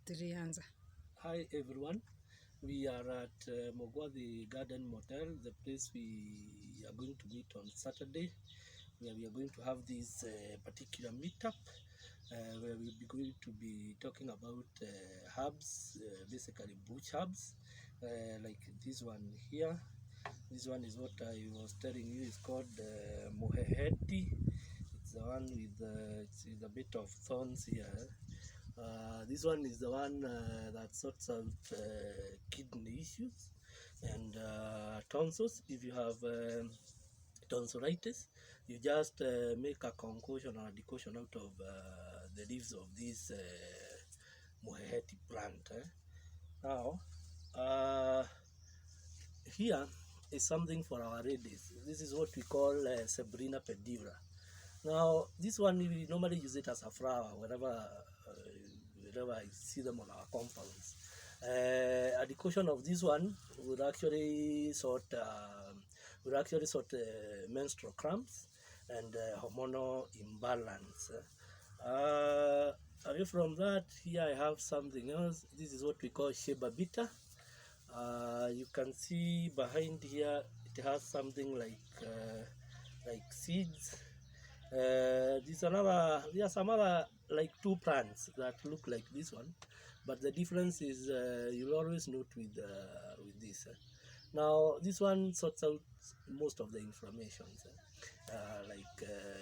Tulianza. Hi everyone, we are at múgwathī Garden Motel, the place we are going to meet on Saturday, where we are going to have this particular meetup, where we'll be going to be talking about herbs, basically bush herbs, like this one here. This one is what I was telling you, it's called múgwathī. It's the one it's with a bit of thorns here. This one is the one that sorts out kidney issues and tonsils. If you have tonsillitis, you just make a concoction or a decoction out of the leaves of this múgwathī plant. Now, here is something for our ladies. This is what we call sabrina pedura. Now, this one we normally use it as a flower wherever I see them on our compounds. A decoction of this one would actually sort menstrual cramps and hormonal imbalance. Away from that, here I have something else. This is what we call shea butter. You can see behind here it has something like seeds. There are some other like two plants that look like this one, but the difference is you'll always note with this. Now this one sorts out most of the inflammations,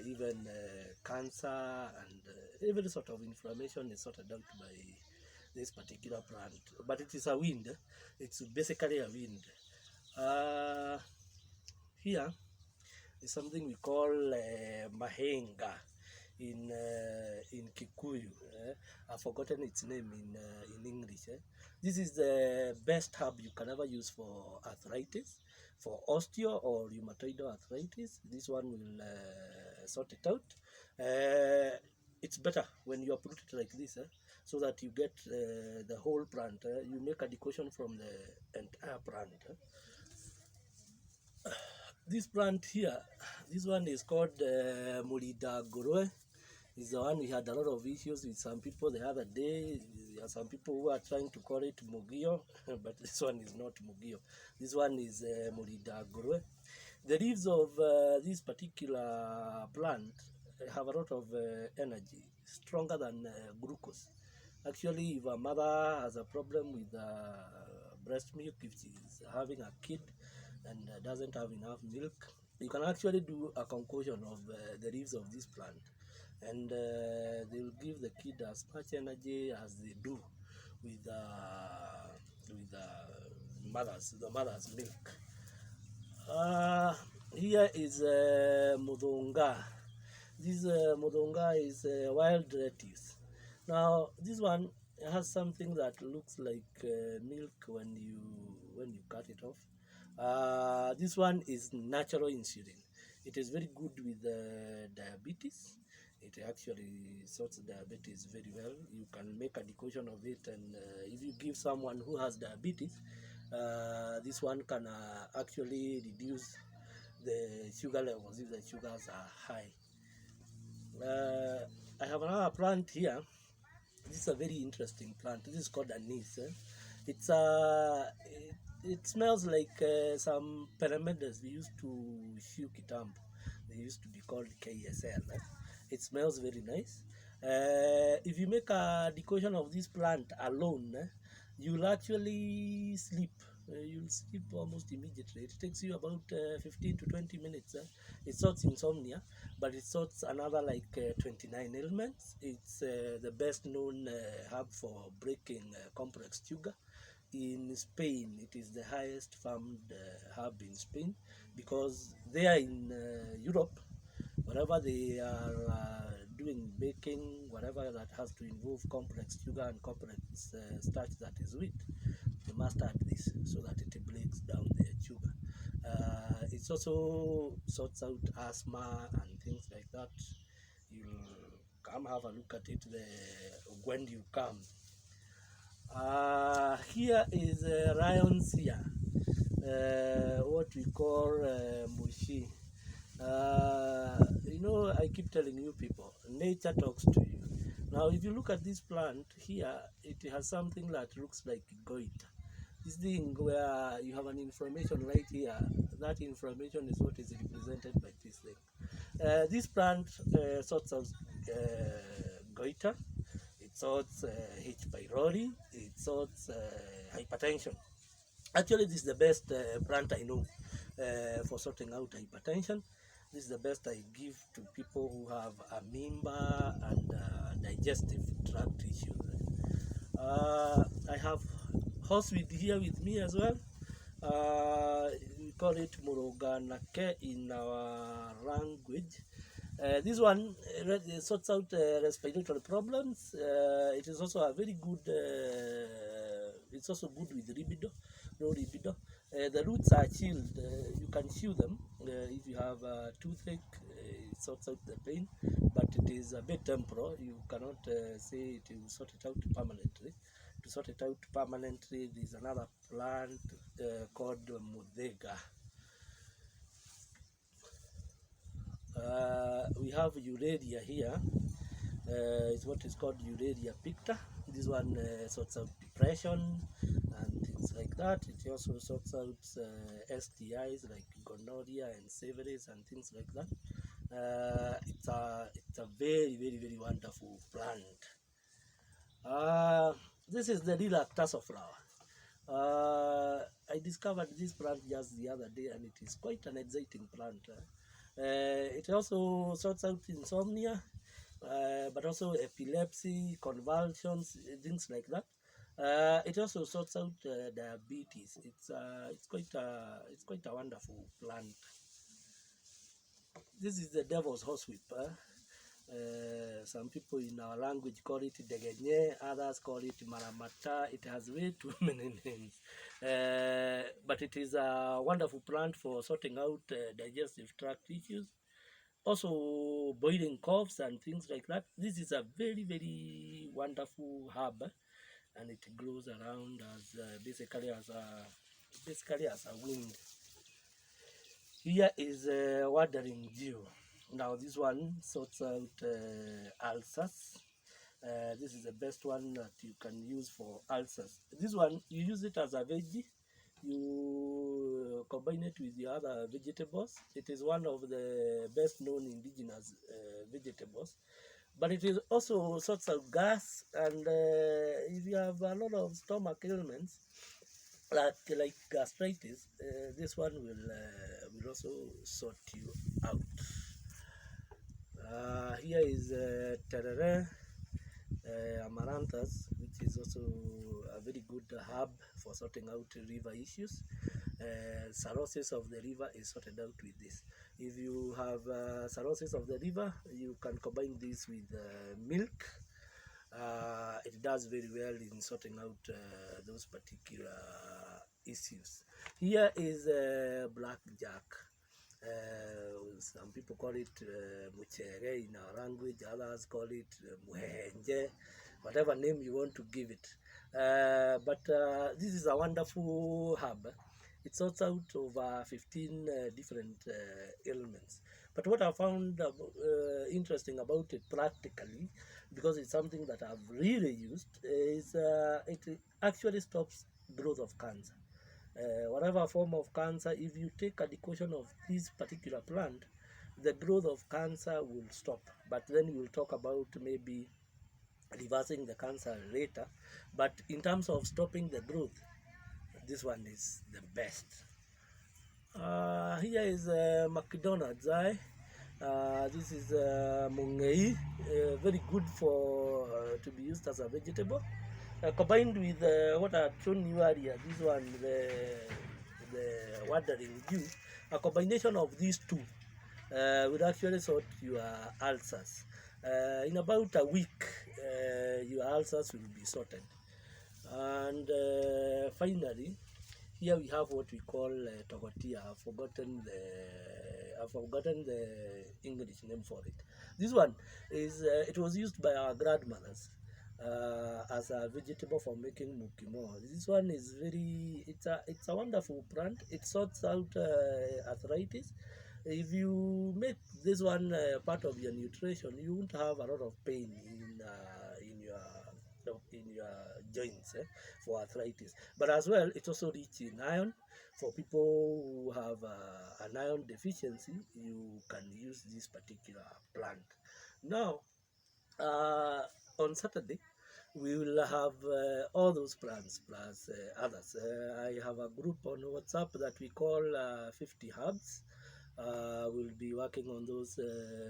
even cancer and every sort of inflammation is sorted out by this particular plant. But it is a wind. It's basically a wind. Here is something we call mahenga in Kikuyu. I've forgotten its name in English. This is the best herb you can ever use for arthritis, for osteo or rheumatoid arthritis. This one will sort it out. It's better when you uproot it like this, so that you get the whole plant. You make a decoction from the entire plant. This plant here, this one is called mulida. Is the one we had a lot of issues with some people the other day. There are some people who are trying to call it mugio, but this one is not mugio. This one is mulida. The leaves of this particular plant have a lot of energy, stronger than glucose. Actually, if a mother has a problem with breast milk, if she's having a kid and doesn't have enough milk, you can actually do a concoction of the leaves of this plant, and they will give the kid as much energy as they do with the mother's milk. Here is modega. This modega is wild lettuce. Now this one has something that looks like milk when you cut it off. This one is natural insulin. It is very good with diabetes. It actually sorts diabetes very well. You can make a decoction of it, and if you give someone who has diabetes, this one can actually reduce the sugar levels if the sugars are high. I have another plant here. This is a very interesting plant. This is called a nissan. It smells like some pyramids we used to chew kitambo. They used to be called KSL. It smells very nice. If you make a decoction of this plant alone, you'll actually sleep. You'll sleep almost immediately. It takes you about 15 to 20 minutes. It sorts insomnia, but it sorts another like 29 ailments. It's the best known herb for breaking complex sugar. In Spain, it is the highest farmed herb in Spain, because there in Europe, wherever they are doing baking, whatever that has to involve complex sugar and complex starch that is wheat, they must add this so that it breaks down the sugar. It also sorts out asthma and things like that. You'll come have a look at it when you come. Here is lion's ear, what we call mushi. I keep telling you people, nature talks to you. Now, if you look at this plant here, it has something that looks like goiter. This thing where you have an inflammation right here, that inflammation is what is represented by this thing. This plant sorts out goiter, it sorts H. pylori, it sorts hypertension. Actually, this is the best plant I know for sorting out hypertension. This is the best I give to people who have amoeba and digestive tract issues. I have horseweed here with me as well. We call it muroganake in our language. This one sorts out respiratory problems. It is also a very good, it's also good with libido, low libido. The roots are chilled. You can chew them if you have toothache. It sorts out the pain, but it is a bit temporal. You cannot say it will sort it out permanently. To sort it out permanently, there is another plant called modega. We have Uraria here. It's what is called Uraria picta. This one sorts out depression and things like that. It also sorts out STIs like gonorrhea and severies and things like that. It's a very, very, very wonderful plant. This is the lilac tassel flower. I discovered this plant just the other day, and it is quite an exciting plant. It also sorts out insomnia, but also epilepsy, convulsions, things like that. It also sorts out diabetes. It's quite a wonderful plant. This is the devil's horsewhip. Some people in our language call it degenye, others call it maramata. It has way too many names. But it is a wonderful plant for sorting out digestive tract issues. Also boiling coughs and things like that. This is a very, very wonderful herb, and it grows around as basically as a wind. Here is watering dew. Now this one sorts out ulcers. This is the best one that you can use for ulcers. This one, you use it as a veggie. You combine it with the other vegetables. It is one of the best known indigenous vegetables. But it is also sorts out gas, and if you have a lot of stomach ailments, like gastritis, this one will also sort you out. Here is terere, amaranthus, which is also a very good herb for sorting out river issues. Cirrhosis of the river is sorted out with this. If you have cirrhosis of the river, you can combine this with milk. It does very well in sorting out those particular issues. Here is blackjack. Some people call it muchere in our language, others call it muhenje, whatever name you want to give it. But this is a wonderful herb. It sorts out over 15 different ailments. But what I found interesting about it practically, because it's something that I've really used, is it actually stops growth of cancer. Whatever form of cancer, if you take a decoction of this particular plant, the growth of cancer will stop. But then we'll talk about maybe reversing the cancer later. But in terms of stopping the growth, this one is the best. Here is McDonald's eye. This is mungei, very good for to be used as a vegetable. Combined with what I've shown you earlier, this one, the watering dew, a combination of these two will actually sort your ulcers. In about a week, your ulcers will be sorted. And finally, here we have what we call togotia. I've forgotten the English name for it. This one is it was used by our grandmothers as a vegetable for making mukimo. This one is it's a wonderful plant. It sorts out arthritis. If you make this one part of your nutrition, you won't have a lot of pain in your joints for arthritis. But as well, it's also rich in iron. For people who have an iron deficiency, you can use this particular plant. Now, on Saturday, we will have all those plants plus others. I have a group on WhatsApp that we call 50 Hubs. We'll be working on those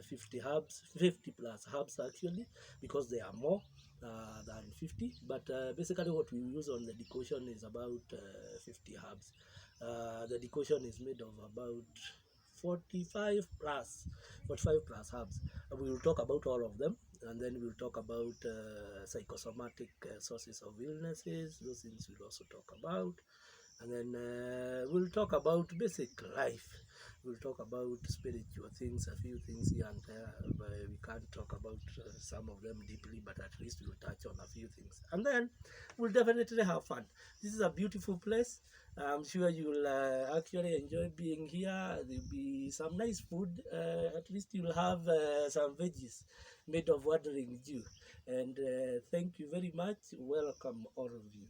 50 hubs, 50 plus hubs actually, because there are more than 50. But basically, what we use on the decoction is about 50 hubs. The decoction is made of about 45 plus 45 plus hubs. We will talk about all of them, and then we'll talk about psychosomatic sources of illnesses. Those things we'll also talk about. And then we'll talk about basic life. We'll talk about spiritual things, a few things here and there. But we can't talk about some of them deeply, but at least we'll touch on a few things. And then we'll definitely have fun. This is a beautiful place. I'm sure you'll actually enjoy being here. There'll be some nice food. At least you'll have some veggies made of wandering dew. And thank you very much. Welcome, all of you.